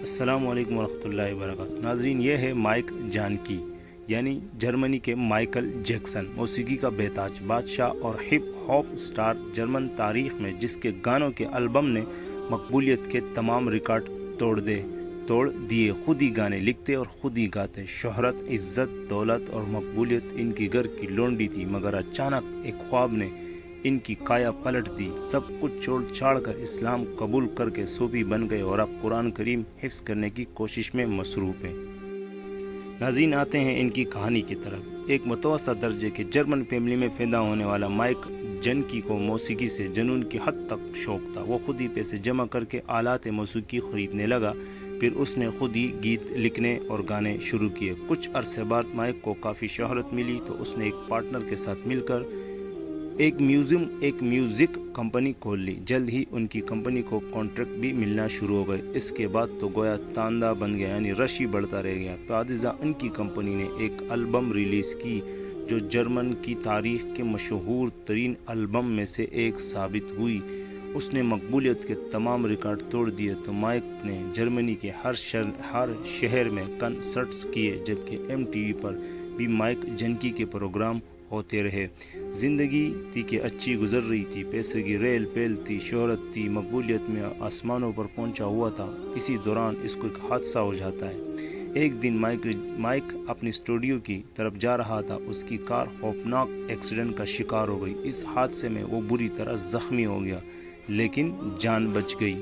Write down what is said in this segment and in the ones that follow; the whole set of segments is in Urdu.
السلام علیکم ورحمۃ اللہ وبرکاتہ۔ ناظرین، یہ ہے مائک جانکی یعنی جرمنی کے مائیکل جیکسن، موسیقی کا بےتاج بادشاہ اور ہپ ہاپ سٹار جرمن تاریخ میں، جس کے گانوں کے البم نے مقبولیت کے تمام ریکارڈ توڑ دیے۔ خود ہی گانے لکھتے اور خود ہی گاتے۔ شہرت، عزت، دولت اور مقبولیت ان کی گھر کی لونڈی تھی، مگر اچانک ایک خواب نے ان کی کایا پلٹ دی۔ سب کچھ چھوڑ چھاڑ کر اسلام قبول کر کے صوفی بن گئے اور اب قرآن کریم حفظ کرنے کی کوشش میں مصروف ہیں۔ ناظرین، آتے ہیں ان کی کہانی کی طرف۔ ایک متوسط درجے کے جرمن فیملی میں پیدا ہونے والا مائک جنکی کو موسیقی سے جنون کی حد تک شوق تھا۔ وہ خود ہی پیسے جمع کر کے آلات موسیقی خریدنے لگا، پھر اس نے خود ہی گیت لکھنے اور گانے شروع کیے۔ کچھ عرصے بعد مائک کو کافی شہرت ملی تو اس نے ایک پارٹنر کے ساتھ مل کر ایک میوزک کمپنی کھول لی۔ جلد ہی ان کی کمپنی کو کانٹریکٹ بھی ملنا شروع ہو گئے۔ اس کے بعد تو گویا تاندہ بن گیا، یعنی رش ہی بڑھتا رہ گیا۔ بعد ازاں ان کی کمپنی نے ایک البم ریلیز کی جو جرمن کی تاریخ کے مشہور ترین البم میں سے ایک ثابت ہوئی۔ اس نے مقبولیت کے تمام ریکارڈ توڑ دیے تو مائک نے جرمنی کے ہر شہر میں کنسرٹس کیے، جبکہ MTV پر بھی مائک جنکی کے پروگرام ہوتے رہے۔ زندگی تھی کہ اچھی گزر رہی تھی، پیسے کی ریل پیل تھی، شہرت تھی، مقبولیت میں آسمانوں پر پہنچا ہوا تھا۔ اسی دوران اس کو ایک حادثہ ہو جاتا ہے۔ ایک دن مائک اپنی اسٹوڈیو کی طرف جا رہا تھا، اس کی کار خوفناک ایکسیڈنٹ کا شکار ہو گئی۔ اس حادثے میں وہ بری طرح زخمی ہو گیا، لیکن جان بچ گئی۔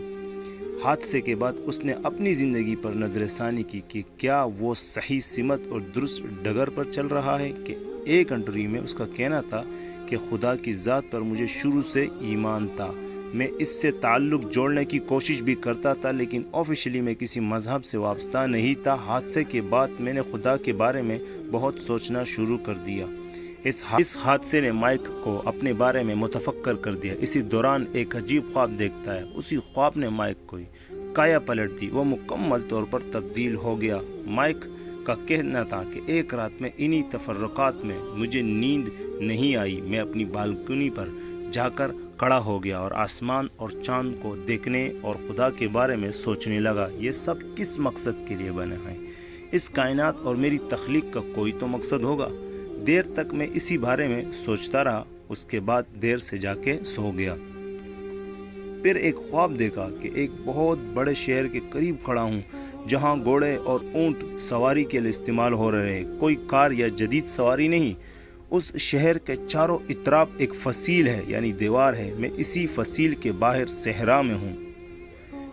حادثے کے بعد اس نے اپنی زندگی پر نظر ثانی کی کہ کیا وہ صحیح سمت اور درست ڈگر پر چل رہا ہے۔ کہ ایک انٹرویو میں اس کا کہنا تھا کہ خدا کی ذات پر مجھے شروع سے ایمان تھا، میں اس سے تعلق جوڑنے کی کوشش بھی کرتا تھا، لیکن آفیشلی میں کسی مذہب سے وابستہ نہیں تھا۔ حادثے کے بعد میں نے خدا کے بارے میں بہت سوچنا شروع کر دیا۔ اس حادثے نے مائک کو اپنے بارے میں متفکر کر دیا۔ اسی دوران ایک عجیب خواب دیکھتا ہے۔ اسی خواب نے مائک کو کایا پلٹ دی، وہ مکمل طور پر تبدیل ہو گیا۔ مائک کا کہنا تھا کہ ایک رات میں انہی تفرقات میں مجھے نیند نہیں آئی، میں اپنی بالکنی پر جا کر کھڑا ہو گیا اور آسمان اور چاند کو دیکھنے اور خدا کے بارے میں سوچنے لگا، یہ سب کس مقصد کے لیے بنا ہے؟ اس کائنات اور میری تخلیق کا کوئی تو مقصد ہوگا۔ دیر تک میں اسی بارے میں سوچتا رہا، اس کے بعد دیر سے جا کے سو گیا۔ پھر ایک خواب دیکھا کہ ایک بہت بڑے شہر کے قریب کھڑا ہوں، جہاں گھوڑے اور اونٹ سواری کے لیے استعمال ہو رہے ہیں، کوئی کار یا جدید سواری نہیں۔ اس شہر کے چاروں اطراف ایک فصیل ہے، یعنی دیوار ہے، میں اسی فصیل کے باہر صحرا میں ہوں۔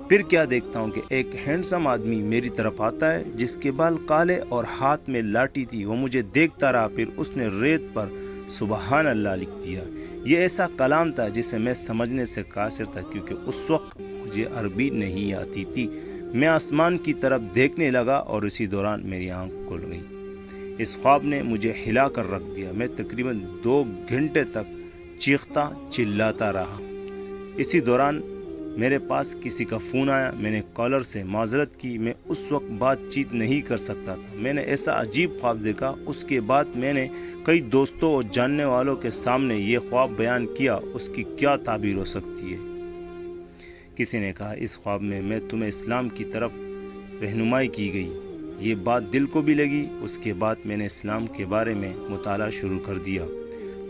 پھر کیا دیکھتا ہوں کہ ایک ہینڈسم آدمی میری طرف آتا ہے، جس کے بال کالے اور ہاتھ میں لاٹھی تھی۔ وہ مجھے دیکھتا رہا، پھر اس نے ریت پر سبحان اللہ لکھ دیا۔ یہ ایسا کلام تھا جسے میں سمجھنے سے قاصر تھا، کیونکہ اس وقت مجھے عربی نہیں آتی تھی۔ میں آسمان کی طرف دیکھنے لگا اور اسی دوران میری آنکھ کھل گئی۔ اس خواب نے مجھے ہلا کر رکھ دیا۔ میں تقریباً 2 گھنٹے تک چیختا چلاتا رہا۔ اسی دوران میرے پاس کسی کا فون آیا۔ میں نے کالر سے معذرت کی، میں اس وقت بات چیت نہیں کر سکتا تھا۔ میں نے ایسا عجیب خواب دیکھا۔ اس کے بعد میں نے کئی دوستوں اور جاننے والوں کے سامنے یہ خواب بیان کیا۔ اس کی کیا تعبیر ہو سکتی ہے؟ کسی نے کہا، اس خواب میں تمہیں اسلام کی طرف رہنمائی کی گئی۔ یہ بات دل کو بھی لگی۔ اس کے بعد میں نے اسلام کے بارے میں مطالعہ شروع کر دیا۔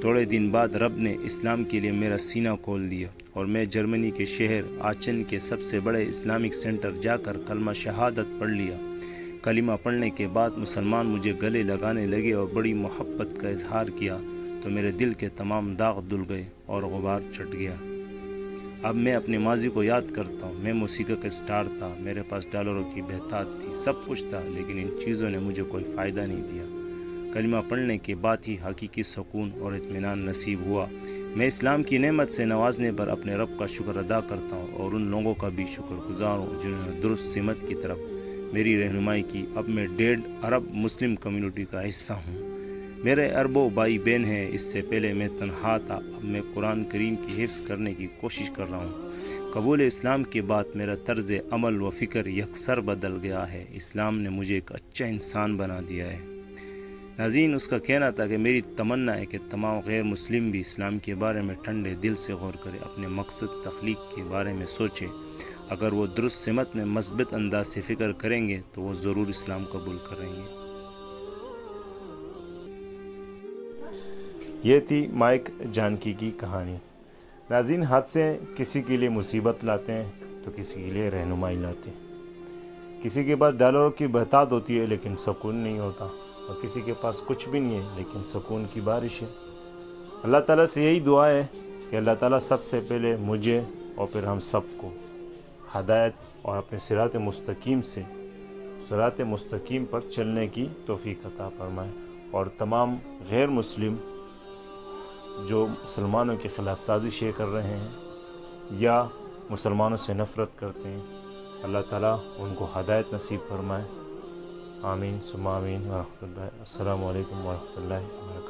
تھوڑے دن بعد رب نے اسلام کے لیے میرا سینہ کھول دیا اور میں جرمنی کے شہر آچن کے سب سے بڑے اسلامک سینٹر جا کر کلمہ شہادت پڑھ لیا۔ کلمہ پڑھنے کے بعد مسلمان مجھے گلے لگانے لگے اور بڑی محبت کا اظہار کیا تو میرے دل کے تمام داغ دھل گئے اور غبار چھٹ گیا۔ اب میں اپنے ماضی کو یاد کرتا ہوں۔ میں موسیقی کا سٹار تھا، میرے پاس ڈالروں کی بہتات تھی، سب کچھ تھا، لیکن ان چیزوں نے مجھے کوئی فائدہ نہیں دیا۔ کلمہ پڑھنے کے بعد ہی حقیقی سکون اور اطمینان نصیب ہوا۔ میں اسلام کی نعمت سے نوازنے پر اپنے رب کا شکر ادا کرتا ہوں اور ان لوگوں کا بھی شکر گزار ہوں جنہوں نے درست سمت کی طرف میری رہنمائی کی۔ اب میں 1.5 ارب مسلم کمیونٹی کا حصہ ہوں۔ میرے اربوں بھائی بہن ہیں۔ اس سے پہلے میں تنہا تھا، اب میں قرآن کریم کی حفظ کرنے کی کوشش کر رہا ہوں۔ قبول اسلام کے بعد میرا طرز عمل و فکر یکسر بدل گیا ہے۔ اسلام نے مجھے ایک اچھا انسان بنا دیا ہے۔ ناظرین، اس کا کہنا تھا کہ میری تمنا ہے کہ تمام غیر مسلم بھی اسلام کے بارے میں ٹھنڈے دل سے غور کریں، اپنے مقصد تخلیق کے بارے میں سوچیں اگر وہ درست سمت میں مثبت انداز سے فکر کریں گے تو وہ ضرور اسلام قبول کریں گے۔ یہ تھی مائک جانکی کی کہانی۔ ناظرین، حادثے کسی کے لیے مصیبت لاتے ہیں تو کسی کے لیے رہنمائی لاتے ہیں۔ کسی کے پاس ڈالروں کی بہتات ہوتی ہے لیکن سکون نہیں ہوتا، اور کسی کے پاس کچھ بھی نہیں ہے لیکن سکون کی بارش ہے۔ اللہ تعالیٰ سے یہی دعا ہے کہ اللہ تعالیٰ سب سے پہلے مجھے اور پھر ہم سب کو ہدایت اور اپنے صراط مستقیم پر چلنے کی توفیق عطا فرمائے، اور تمام غیر مسلم جو مسلمانوں کے خلاف سازشیں کر رہے ہیں یا مسلمانوں سے نفرت کرتے ہیں، اللہ تعالیٰ ان کو ہدایت نصیب فرمائے۔ آمین ثم آمین ورحمۃ اللہ۔ السلام علیکم ورحمۃ اللہ وبرکاتہ۔